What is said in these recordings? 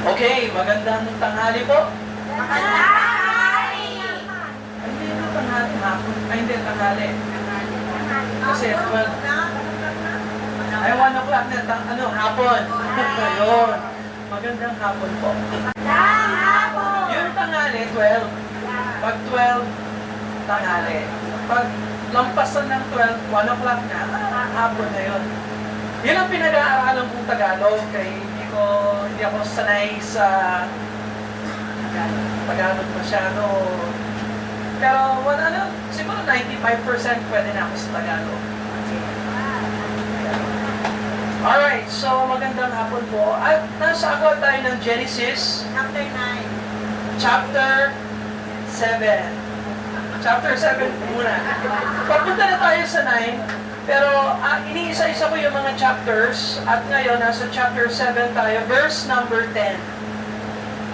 Okay, magandang tanghali po. Tanghali! Hindi na tanghali, hapon. Ay, hindi, tanghali. Kasi, well, ay 1 o'clock na, hapon. Yun. Magandang hapon po. Yung tanghali, 12. Pag 12, tanghali. Pag lampasan ng 12, 1 o'clock na, hapon na yun. Yun ang pinag-aaralan kong Tagalog, kaya hindi ako sanay sa Tagalog masyado. Pero siguro 95% pwede na ako sa Tagalog. Alright, so magandang hapon po. At nasa ako tayo ng Genesis Chapter 9. chapter 7. Chapter 7 muna. Papunta na tayo sa 9. Pero iniisa-isa ko yung mga chapters at ngayon nasa chapter 7 tayo, verse number 10.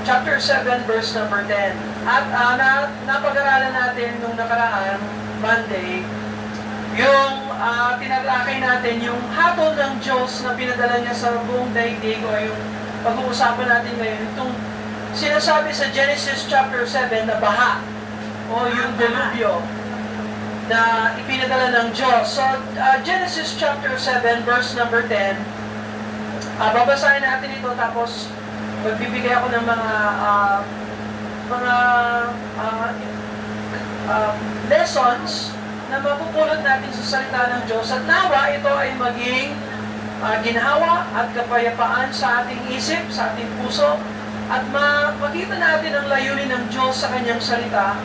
Chapter 7, verse number 10. At napag-aralan natin nung nakaraan, Monday, yung tinalakay natin yung hatol ng Diyos na pinadala niya sa buong daigdig o yung pag-uusapan natin ngayon, itong sinasabi sa Genesis chapter 7 na baha o yung delubyo na ipinadala ng Diyos. So, Genesis chapter 7, verse number 10, babasahin natin ito tapos magbibigay ako ng mga lessons na mapupulot natin sa salita ng Diyos at nawa ito ay maging ginhawa at kapayapaan sa ating isip, sa ating puso at makita natin ang layunin ng Diyos sa kanyang salita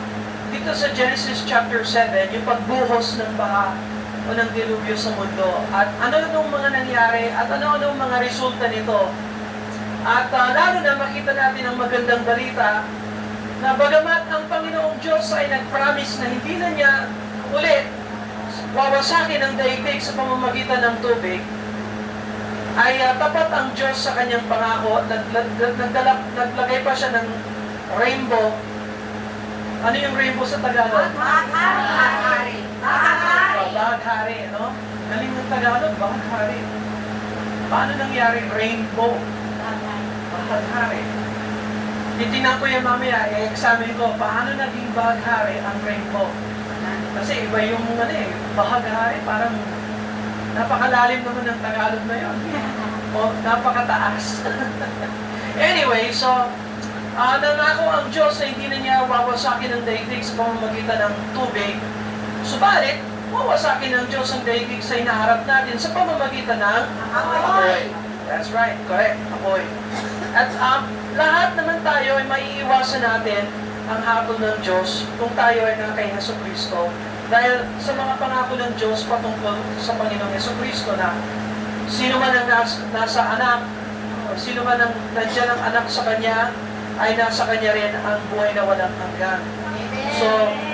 dito sa Genesis chapter 7, yung pagbuhos ng baha o ng dilubyo sa mundo. At ano-anong mga nangyari at ano-anong mga resulta nito. At lalo na makita natin ang magandang balita na bagamat ang Panginoong Diyos ay nag-promise na hindi na niya ulit wawasakin ang daigdig sa pamamagitan ng tubig, ay tapat ang Diyos sa kanyang pangako. Naglagay pa siya ng rainbow. Ano yung rainbow sa Tagalog? Baghari. Baghari, no? Galing ng Tagalog, baghari. Paano nangyari rainbow? Baghari. Titingnan ko yan mamaya, i-examine ko, paano naging baghari ang rainbow? Kasi iba yung baghari, parang napakalalim naman ng Tagalog na yun. O napakataas. Anyway, so, nangako ang Diyos na hindi na niya wawasakin ang daigdig sa pamamagitan ng tubig. Subalit, wawasakin ng Diyos ang daigdig sa inaharap natin sa pamamagitan ng apoy. That's right, correct, apoy. At lahat naman tayo ay maiiwasan natin ang hatol ng Diyos kung tayo ay kay Jesucristo. Dahil sa mga pangako ng Diyos patungkol sa Panginoong Jesucristo na sino man ang nasa anak, o sino man ang nandiyan ang anak sa Kanya, ay nasa Kanya rin ang buhay na walang hanggan. So,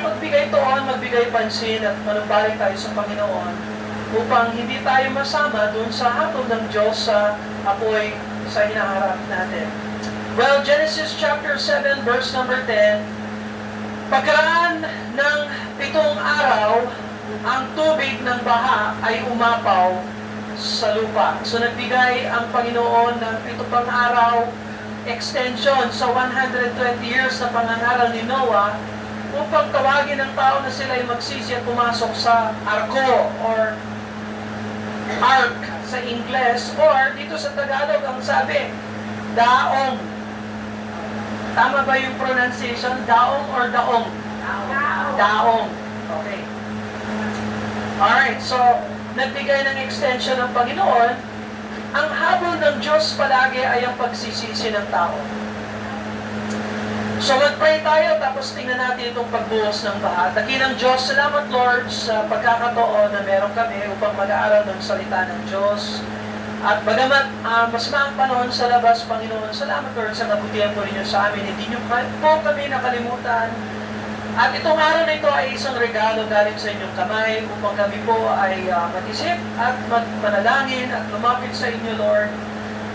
magbigay toon, magbigay pansin at manumbalik tayo sa Panginoon upang hindi tayo masama dun sa hatol ng Diyos sa apoy sa hinaharap natin. Well, Genesis chapter 7, verse number 10, pagkaraan ng 7 araw, ang tubig ng baha ay umapaw sa lupa. So, nagbigay ang Panginoon ng 7 pang araw extension sa 120 years na pangangaral ni Noah upang tawagin ng tao na sila ay magsisi at pumasok sa arko or ark sa Ingles or dito sa Tagalog ang sabi, daong. Tama ba yung pronunciation? Daong or daong? Daong. Okay. Alright, so nagbigay ng extension ng Panginoon. Ang habol ng Diyos palagi ay ang pagsisisi ng tao. So mag-pray tayo tapos tingnan natin itong pagbuhos ng baha. Dakilang Diyos, salamat Lord sa pagkakataon na meron kami upang mag-aaral ng salita ng Diyos. At bagamat mas maang panahon sa labas, Panginoon, salamat Lord sa kabutihan po ninyo sa amin. Hindi nyo po kami nakalimutan. At itong araw na ito ay isang regalo galing sa inyong kamay upang kami po ay mag-isip at manalangin at lumapit sa inyo, Lord.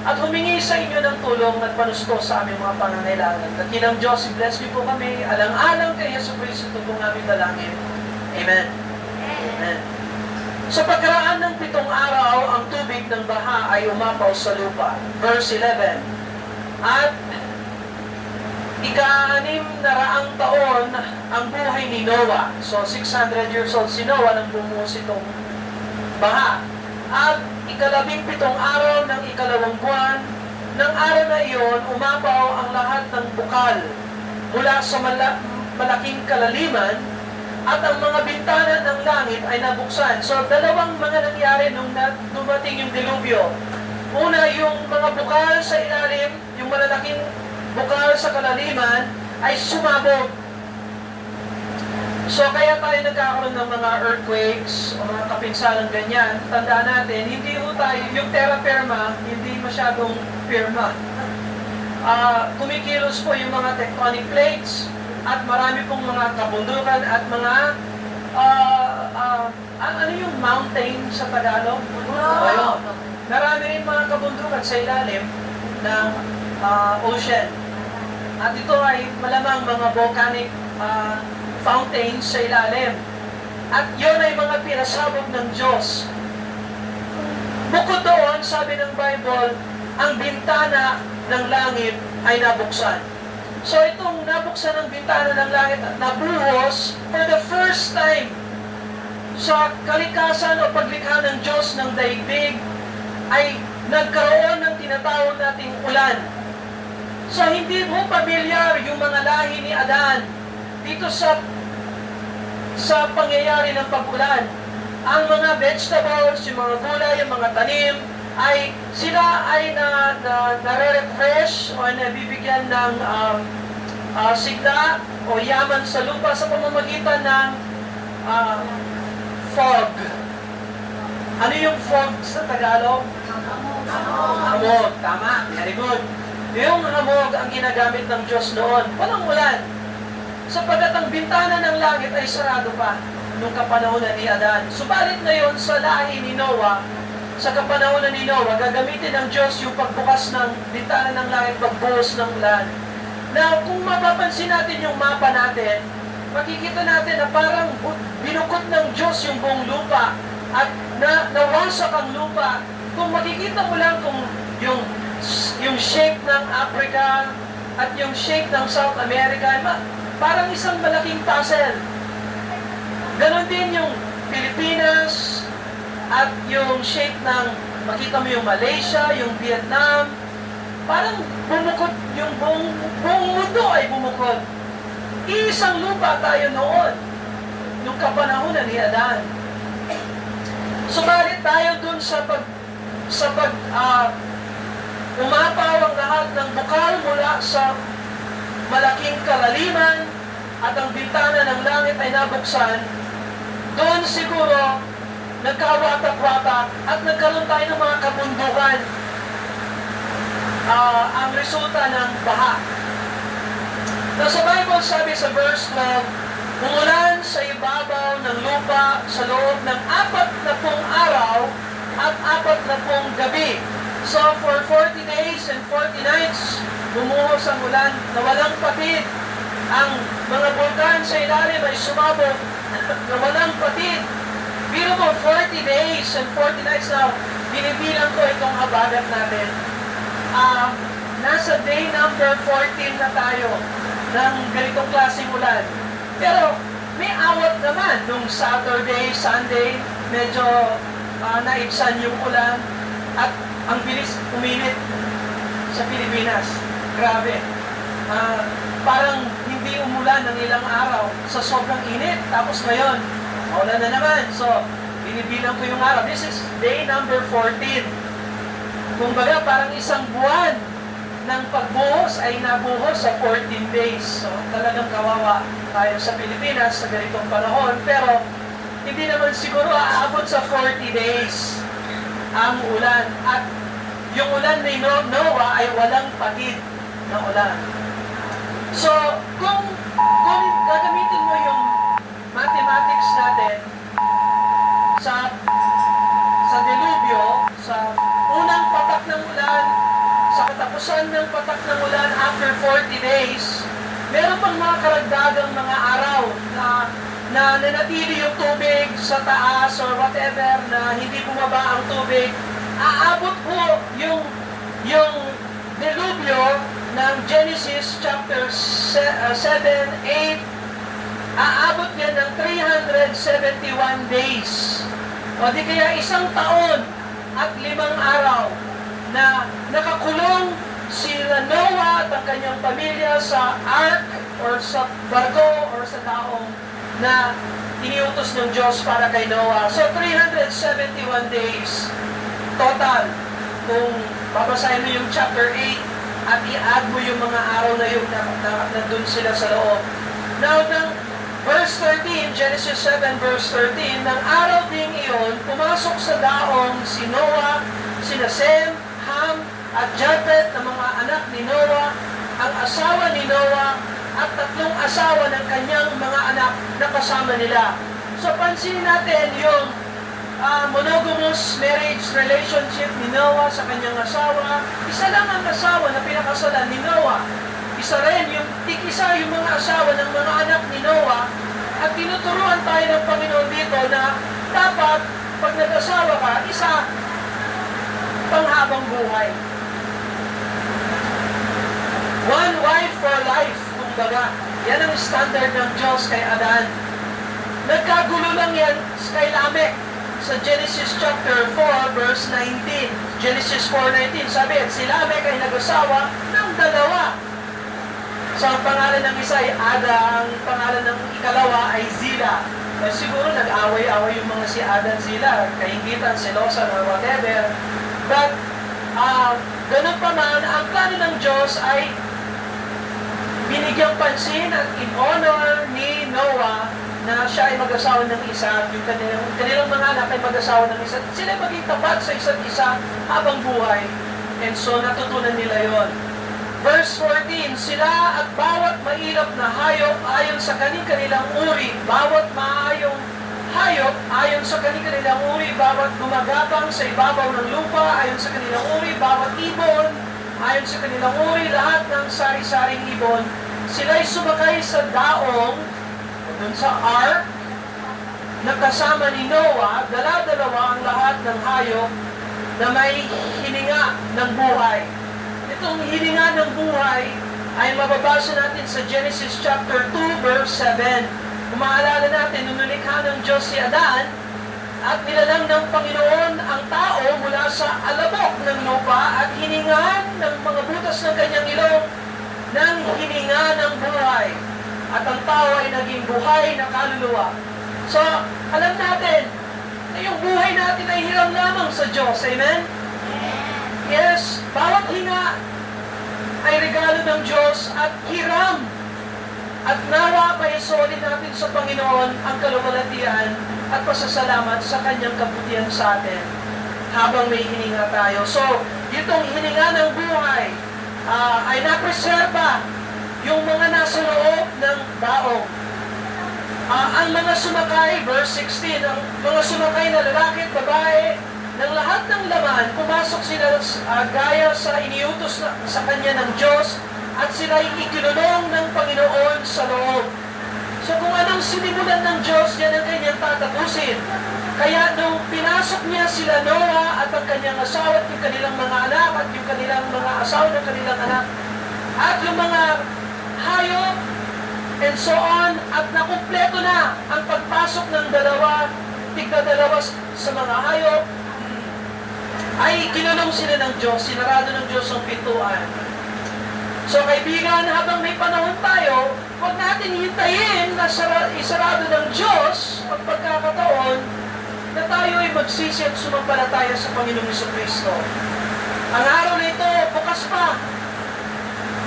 At humingi sa inyo ng tulong at panusto sa aming mga pangangailangan. Dakilang Diyos, i-bless niyo po kami. Alang-alang kay Jesucristo ito pong aming dalangin. Amen. Amen. Sa pagkaraan ng 7 araw, ang tubig ng baha ay umapaw sa lupa. Verse 11. At ika-6 na raang taon ang buhay ni Noah. So 600 years old si Noah nang bumuhos itong baha. At ika-17 araw ng ika-2 buwan, ng araw na iyon, umapaw ang lahat ng bukal mula sa malaking kalaliman at ang mga bintana ng langit ay nabuksan. So, dalawang mga nangyari nung dumating yung dilubyo. Una, yung mga bukal sa ilalim, yung malalaking bukal sa kalaliman, ay sumabog. So, kaya tayo nagkakaroon ng mga earthquakes o mga kapinsalang ganyan. Tandaan natin, hindi ho tayo, yung terra firma, hindi masyadong firma. Kumikilos po yung mga tectonic plates at marami pong mga kabundukan at mga ano yung mountain sa Tagalog? Ayun. Marami rin mga kabundukan sa ilalim ng ocean. At ito ay malamang mga volcanic fountains sa ilalim. At yun ay mga pinasabog ng Diyos. Bukod doon, sabi ng Bible, ang bintana ng langit ay nabuksan. So itong nabuksan ng bintana ng langit at nabuhos for the first time sa kalikasan o paglikha ng Diyos ng daigdig ay nagkaroon ng tinatawag nating ulan. So hindi mo pamilyar yung mga lahi ni Adan dito sa pangyayari ng pag-ulan. Ang mga vegetables, yung mga gulay, yung mga tanim, ay sila ay nare-refresh o nabibigyan ng sigla o yaman sa lupa sa pamamagitan ng fog. Ano yung fog sa Tagalog? Hamog. Tama. Very good. Yung hamog ang ginagamit ng Diyos noon. Walang ulan. Sapagat ang bintana ng langit ay sarado pa nung kapanahonan ni Adan. Subalit ngayon sa lahi ni Noah, sa kapanahonan ni Noah, gagamitin ng Diyos yung pagbukas ng bintana ng langit, pagbuhos ng ulan. Na kung mapapansin natin yung mapa natin, makikita natin na parang binukod ng Diyos yung buong lupa at nawasak ang lupa. Kung makikita mo lang kung yung shape ng Africa at yung shape ng South America, parang isang malaking puzzle. Ganon din yung Pilipinas at yung shape ng, makita mo yung Malaysia, yung Vietnam, parang bumukod, yung buong mundo ay bumukod. Iisang lupa tayo noon, nung kapanahonan ni Adan. Subalit tayo dun sa umapaw ang lahat ng bukal mula sa malaking kalaliman at ang bintana ng langit ay nabuksan, doon siguro nagkawatak-watak at nagkaroon tayo ng mga kabundukan. Ang resulta ng baha. Sa Bible sabi sa verse 12, umulan sa ibabaw ng lupa sa loob ng 40 araw at 40 gabi. So for 40 days and 40 nights, bumuhos ang ulan na walang patid. Ang mga bulkan sa ilalim ay sumabog na walang patid. Biro mo, 40 days and 40 nights now, binibilang ko itong habagat natin. Nasa day number 14 na tayo ng ganitong klaseng ulan. Pero may awat naman nung Saturday, Sunday, medyo naibsan yung ulan at ang bilis uminit sa Pilipinas. Grabe. Parang hindi umulan ng ilang araw sa sobrang init. Tapos ngayon, maulan na naman. So, binibilang ko yung araw. This is day number 14. Kumbaga, parang isang buwan ng pagbuhos ay nabuhos sa 14 days. So, talagang kawawa tayo sa Pilipinas sa ganitong panahon. Pero, hindi naman siguro aabot sa 40 days ang ulan. At yung ulan ni Noah ay walang patid na ulan. So, kung gagamitin mo yung mathematics natin sa delubyo, sa unang patak ng ulan, sa katapusan ng patak ng ulan after 40 days, meron pang mga karagdagang mga araw na nanatili yung tubig sa taas or whatever, na hindi bumaba ang tubig. Aabot po yung delubyo 7, 8, aabot yan ng 371 days. O di kaya 1 taon at 5 araw na nakakulong sila Noah at ang kanyang pamilya sa ark or sa barko or sa daong na iniutos ng Diyos para kay Noah. So 371 days total. Kung babasahin mo yung chapter 8 at i-add mo yung mga araw na yun na nandun sila sa loob. Now, ng verse 13, Genesis 7 verse 13, ng araw ding iyon, pumasok sa daong si Noah, sina Sem, Ham, at Japheth na mga anak ni Noah, ang asawa ni Noah, at 3 asawa ng kanyang mga anak na kasama nila. So, pansinin natin yung monogamous marriage relationship ni Noah sa kanyang asawa. Isa lang ang asawa na pinakasalan ni Noah. Isa rin yung yung mga asawa ng mga anak ni Noah. At tinuturuan tayo ng Panginoon dito na dapat pag nag-asawa ka, isa panghabang buhay. One wife for life, kumbaga. Yan ang standard ng Diyos kay Adan. Nagkagulo lang yan kay Lamek sa Genesis chapter 4 verse 19. Genesis 4:19 sabi, at si Lamek ay nag-asawa ng 2. So, ang pangalan ng isa ay Ada, ang pangalan ng ikalawa ay Zila. Siguro nag-away-away yung mga si Ada at Zila, kaingitan, selosa, or whatever. But, ganun pa man, ang plano ng Diyos ay binigyang pansin at in-honor ni Noah na siya ay mag-asawa ng isa, yung kanilang mga anak ay mag-asawa ng isa, sila maging tapat sa isa't isa habang buhay. And so, natutunan nila yon. Verse 14, sila at bawat mailap na hayop ayon sa kanilang uri, bawat maayong hayop ayon sa kanilang uri, bawat gumagapang sa ibabaw ng lupa ayon sa kanilang uri, bawat ibon ayon sa kanilang uri, lahat ng sari-saring ibon, sila'y sumakay sa daong, dun sa ark, na kasama ni Noah, dala-dalawa ang lahat ng hayop na may hininga ng buhay. Itong hininga ng buhay ay mababasa natin sa Genesis chapter 2 verse 7. Kung maalala natin, nung nilikha ng Diyos si Adan at nilalang ng Panginoon ang tao mula sa alabok ng lupa at hiningan ng mga butas ng kanyang ilong ng hininga ng buhay. At ang tao ay naging buhay na kaluluwa. So, alam natin na yung buhay natin ay hiram lamang sa Diyos. Amen? Yes, bawat hinga ay regalo ng Diyos at hiram. At nawa paisolin natin sa Panginoon ang kaluwalhatian at pasasalamat sa kanyang kabutihan sa atin habang may hininga tayo. So, itong hininga ng buhay ay napreserba yung mga nasa loob ng daong. Ang mga sumakay, verse 16, ang mga sumakay na lalaki at babae, ng lahat ng laman, pumasok sila gaya sa iniutos sa kanya ng Diyos at sila'y ikinulong ng Panginoon sa loob. So kung anong sinimulan ng Diyos, yan ang kanyang tatapusin. Kaya nung pinasok niya sila Noah at ang kanyang asawa at yung kanilang mga anak at yung kanilang mga asawa ng kanilang anak at yung mga hayop and so on, at nakumpleto na ang pagpasok ng tigdadalawa sa mga hayop, ay kinulong sila ng Diyos, sinarado ng Diyos ang pintuan. So kaibigan, habang may panahon tayo, huwag natin hintayin na isarado ng Diyos ang pagkakataon na tayo ay magsisi at sumampalataya sa Panginoong Jesucristo. Ang araw na ito, bukas pa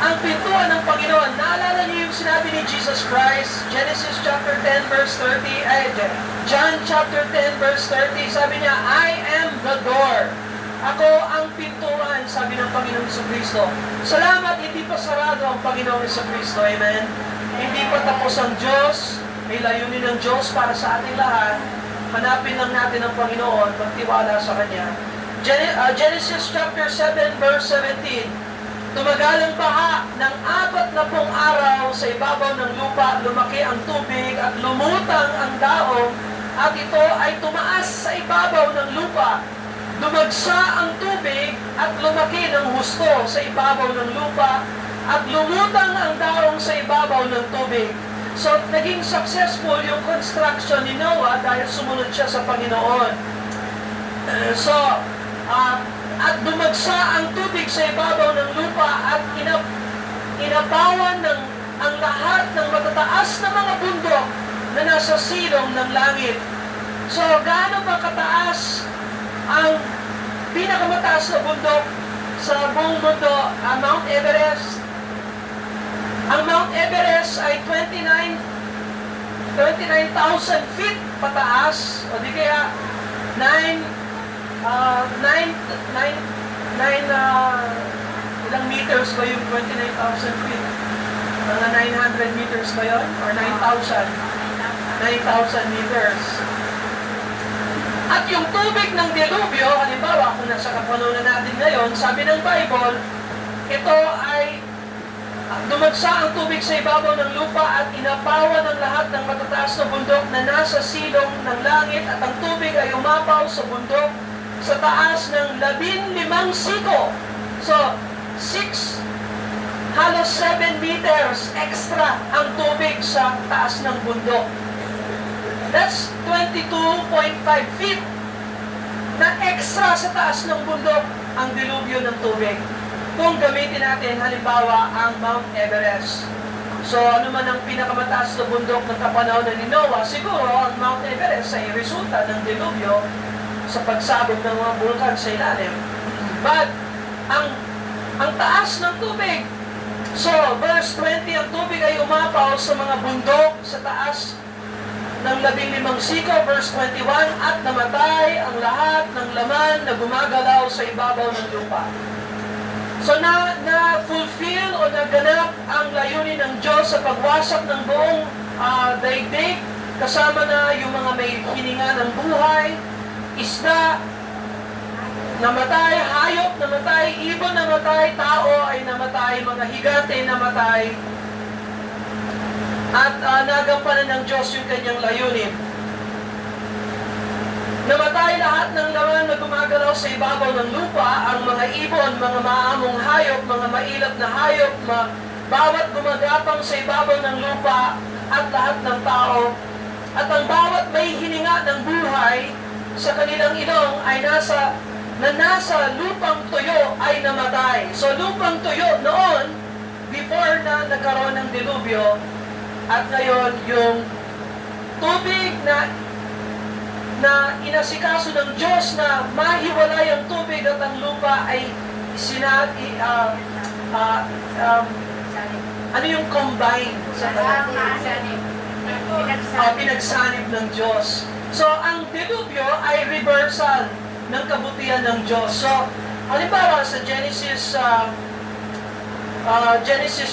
ang pintuan ng Panginoon. Naalala niyo yung sinabi ni Jesus Christ, Genesis chapter 10 verse 30, John chapter 10 verse 30, sabi niya, I am the door. Ako ang pintuan, sabi ng Panginoong Jesucristo. Salamat, hindi pa sarado ang Panginoong Jesucristo. Amen? Hindi pa tapos ang Diyos. May layunin ng Diyos para sa ating lahat. Hanapin lang natin ang Panginoon, magtiwala sa Kanya. Genesis chapter 7 verse 17. Tumagal ang baha ng 40 araw sa ibabaw ng lupa, lumaki ang tubig at lumutang ang daong at ito ay tumaas sa ibabaw ng lupa. Dumagsa ang tubig at lumaki ng husto sa ibabaw ng lupa at lumutang ang daong sa ibabaw ng tubig. So, naging successful yung construction ni Noah dahil sumunod siya sa Panginoon. So, at dumagsa ang tubig sa ibabaw ng lupa at inabawan ang lahat ng matataas na mga bundok na nasa silong ng langit. So, gaano ba kataas ang pinakamataas na bundok sa buong mundo? Mount Everest. Ang Mount Everest ay 29,000 feet pataas, o di kaya 9 ilang meters ba yung 29,000 feet? Mga 900 meters ba yun? Or 9,000? 9,000 meters. At yung tubig ng dilubyo, halimbawa, kung nasa kapanahunan natin ngayon, sabi ng Bible, ito ay dumagsa ang tubig sa ibabaw ng lupa at inapawan ng lahat ng matataas na bundok na nasa silong ng langit at ang tubig ay umapaw sa bundok sa taas ng 15 siko. So, halos 7 meters extra ang tubig sa taas ng bundok. That's 22.5 feet na extra sa taas ng bundok ang dilubyo ng tubig. Kung gamitin natin, halimbawa, ang Mount Everest. So, ano man ang pinakamataas na bundok ng kapanahonan ni Noah, siguro ang Mount Everest ay resulta ng dilubyo sa pagsabog ng mga bulkan sa ilalim. But, ang taas ng tubig, so, verse 20, ang tubig ay umapaw sa mga bundok sa taas ng 15 siko, verse 21, at namatay ang lahat ng laman na gumagalaw sa ibabaw ng lupa. So na-fulfill o naganap ang layunin ng Diyos sa pagwasak ng buong daigdig, kasama na yung mga may hininga ng buhay, isda, namatay, hayop, namatay, ibon, namatay, tao ay namatay, mga higante namatay, at nagampanan ng Diyos yung kanyang layunin. Namatay lahat ng laman na gumagalaw sa ibabaw ng lupa, ang mga ibon, mga maamong hayop, mga mailap na hayop, bawat gumagapang sa ibabaw ng lupa, at lahat ng tao, at ang bawat may hininga ng buhay sa kanilang ilong ay nasa lupang tuyo ay namatay. So lupang tuyo noon, before na nagkaroon ng dilubyo, at ngayon yung tubig na inasikaso ng Diyos na mahiwalay ang tubig at ang lupa ay ano yung combine sa pinagsanib ng Diyos. So, ang dilubyo ay reversal ng kabutihan ng Diyos. So, halimbawa sa Genesis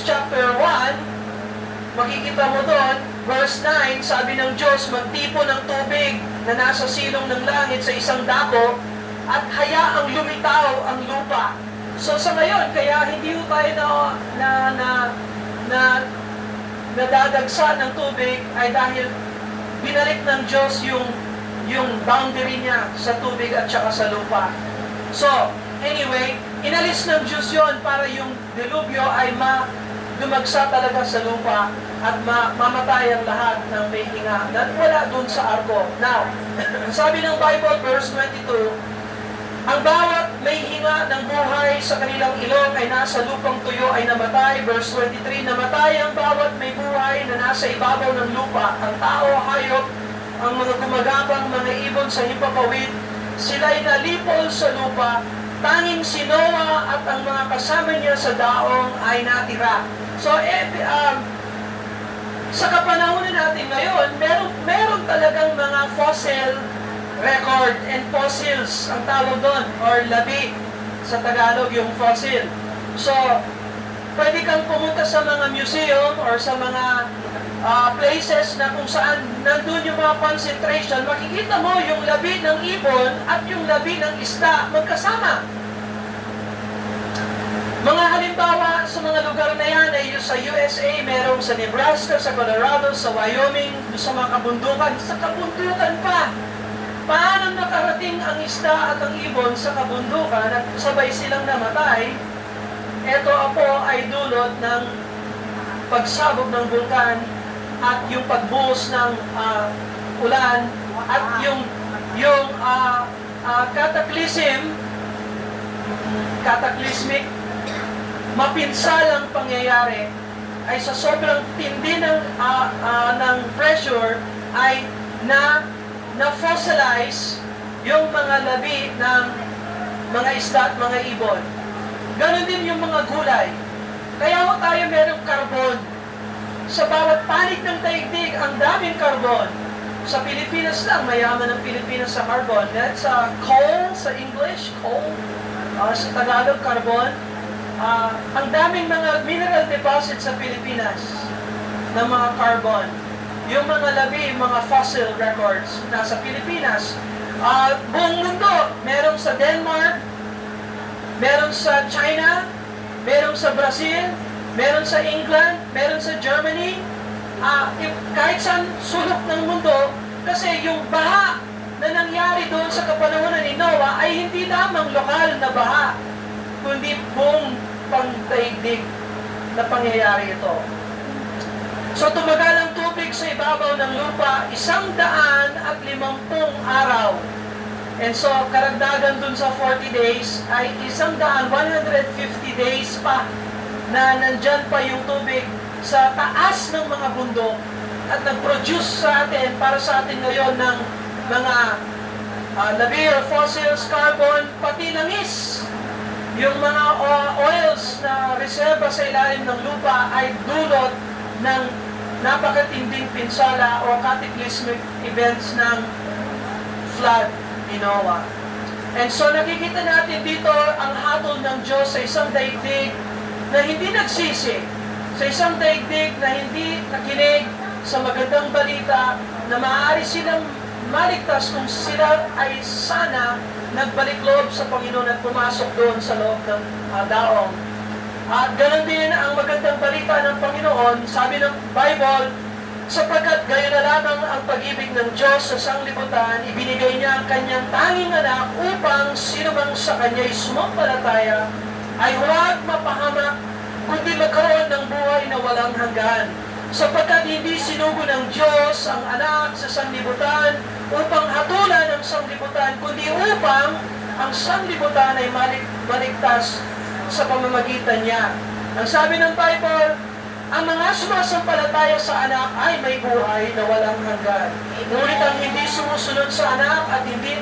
chapter 1, makikita mo doon, verse 9, sabi ng Diyos, magtipon ng tubig na nasa silong ng langit sa isang dako at hayaang lumitaw ang lupa. So sa ngayon, kaya hindi ho tayo nadadagsa ng tubig ay dahil binalik ng Diyos yung boundary niya sa tubig at saka sa lupa. So, anyway, inalis ng Diyos yon para yung dilubyo ay dumagsa talaga sa lupa at mamatay ang lahat ng may hinga na wala dun sa arko. Now, sabi ng Bible, verse 22, ang bawat may hinga ng buhay sa kanilang ilong ay nasa lupang tuyo ay namatay. Verse 23, namatay ang bawat may buhay na nasa ibabaw ng lupa. Ang tao, hayop, ang mga gumagapang, mga ibon sa himpapawid, sila'y nalipol sa lupa. Tanging si Noah at ang mga kasama niya sa daong ay natira. So, sa kapanahonan natin ngayon, meron talagang mga fossil record and fossils ang tawag doon, or labi sa Tagalog yung fossil. So, pwede kang pumunta sa mga museum or sa mga places na kung saan nandun yung mga concentration, makikita mo yung labi ng ibon at yung labi ng isda magkasama. Mga halimbawa sa mga lugar na yan ay sa USA, merong sa Nebraska, sa Colorado, sa Wyoming, sa mga kabundukan. Sa kabundukan pa! Paano nakarating ang isda at ang ibon sa kabundukan at sabay silang namatay? ito po ay dulot ng pagsabog ng bulkan at yung pagbuhos ng ulan at yung cataclysmic, mapinsalang pangyayari ay sa sobrang tindi ng pressure ay na-fossilize yung mga labi ng mga isda at mga ibon. Ganon din yung mga gulay. Kaya ho tayo merong carbon. Sa bawat panig ng daigdig, ang daming carbon. Sa Pilipinas lang, mayaman ang Pilipinas sa carbon. That's coal sa English, coal. Sa Tagalog, carbon. Ang daming mga mineral deposits sa Pilipinas ng mga carbon. Yung mga labi, mga fossil records nasa Pilipinas. Buong mundo, meron sa Denmark, meron sa China, meron sa Brazil, meron sa England, meron sa Germany, kahit saan sulok ng mundo, kasi yung baha na nangyari doon sa kapanahonan ni Noah ay hindi lamang lokal na baha, kundi buong pangdaigdig na pangyayari ito. So tumagal ang tubig sa ibabaw ng lupa 150 araw. And so karagdagan dun sa 40 days ay 150 days pa na nandyan pa yung tubig sa taas ng mga bundok at nag-produce sa atin, para sa atin ngayon ng mga labi or fossils, carbon, pati langis. Yung mga oils na reserva sa ilalim ng lupa ay dulot ng napakatinding pinsala o cataclysmic events ng flood ni Noah. And so nakikita natin dito ang hatol ng Diyos sa isang daigdig na hindi nagsisi, sa isang daigdig na hindi nakinig sa magandang balita na maaari silang maligtas kung sila ay sana nagbalik loob sa Panginoon at pumasok doon sa loob ng daong. At ganoon din ang magandang balita ng Panginoon, sabi ng Bible, sapagkat gayon na lamang ang pag-ibig ng Diyos sa sanglibutan, ibinigay niya ang kanyang tanging anak upang sino mang sa kanya'y sumampalataya ay huwag mapahamak, kundi magkaroon ng buhay na walang hanggan. Sapagkat hindi sinugo ng Diyos ang anak sa sanglibutan upang hatulan ang sanglibutan, kundi upang ang sanglibutan ay maligtas sa pamamagitan niya. Ang sabi ng Bible, ang mga sumasampalataya sa anak ay may buhay na walang hanggan. Ngunit ang hindi sumusunod sa anak at hindi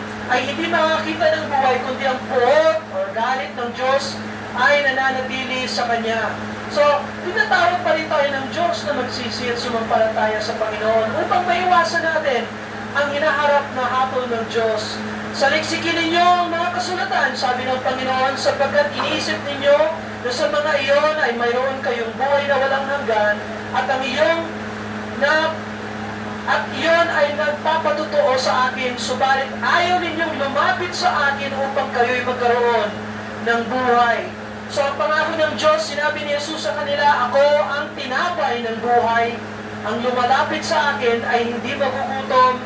makakita ng buhay, kundi ang puot o galit ng Diyos ay nananatili sa Kanya. So, tinatawag pa rin tayo ng Diyos na magsisi at sumampalataya sa Panginoon upang maiwasan natin ang hinaharap na hatol ng Diyos. Saliksikin ninyo ang mga kasulatan, sabi ng Panginoon, sapagkat iniisip ninyo na sa mga iyon ay mayroon kayong buhay na walang hanggan at iyon ay nagpapatutuo sa akin, subalit ayaw ninyong lumapit sa akin upang kayo'y magkaroon ng buhay. So ang pangako ng Diyos, sinabi ni Jesus sa kanila, ako ang tinapay ng buhay. Ang lumalapit sa akin ay hindi magugutom,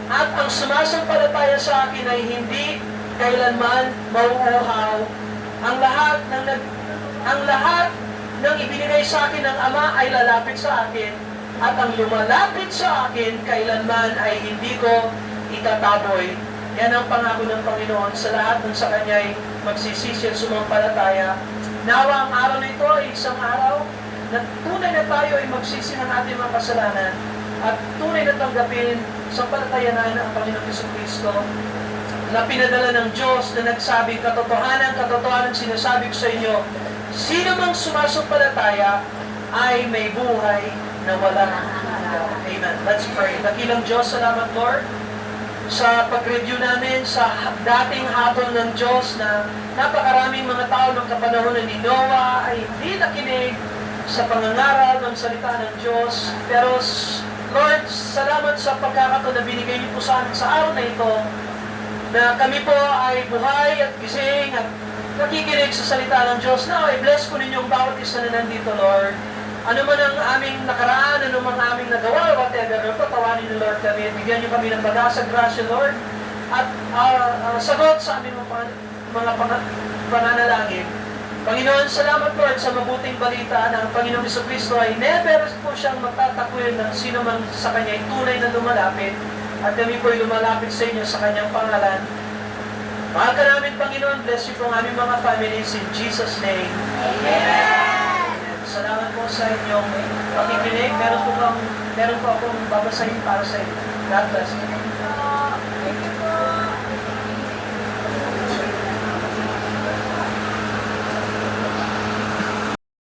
at ang sumasampalataya sa akin ay hindi kailanman mauuhaw. Ang lahat ng ibinigay sa akin ng Ama ay lalapit sa akin, at ang lumalapit sa akin kailanman ay hindi ko itataboy. Yan ang pangako ng Panginoon sa lahat ng sa Kanya'y magsisisi at sumampalataya. Nawa ang araw na ito ay isang araw na tunay na tayo ay magsisi ng ating mga kasalanan at tunay na tanggapin sa palatayanan ng Panginoong Jesucristo na pinadala ng Diyos na nagsabing katotohanan sinasabi ko sa inyo, sino mang sumasampalataya ay may buhay na walang hanggan. Amen. Let's pray. Dakilang Diyos, salamat Lord sa pag-review namin sa dating hatol ng Diyos na napakaraming mga tao ng kapanahonan ni Noah ay hindi nakinig sa pangangaral ng salita ng Diyos. Pero Lord, salamat sa pagkakataon na binigay niyo po sa amin sa araw na ito na kami po ay buhay at gising at nakikinig sa salita ng Diyos. Now, i-bless po ninyo ang bawat isa na nandito, Lord. Ano man ang aming nakaraan, ano man ang aming nagawa, whatever, patawanin ni Lord kami at bigyan niyo kami ng bagasag grasya, Lord. At sagot sa aming mga pananalangin Panginoon, salamat Lord sa mabuting balita na ang Panginoong Jesucristo ay never po siyang magtatakwil ng sino man sa Kanya ay tunay na lumalapit at kami po ay lumalapit sa inyo sa Kanyang pangalan. Mahal ka namin, Panginoon. Bless you po ang aming mga families in Jesus' name. Amen. Salamat po sa inyong pakikinig. Meron po akong babasahin para sa inyo. God bless you.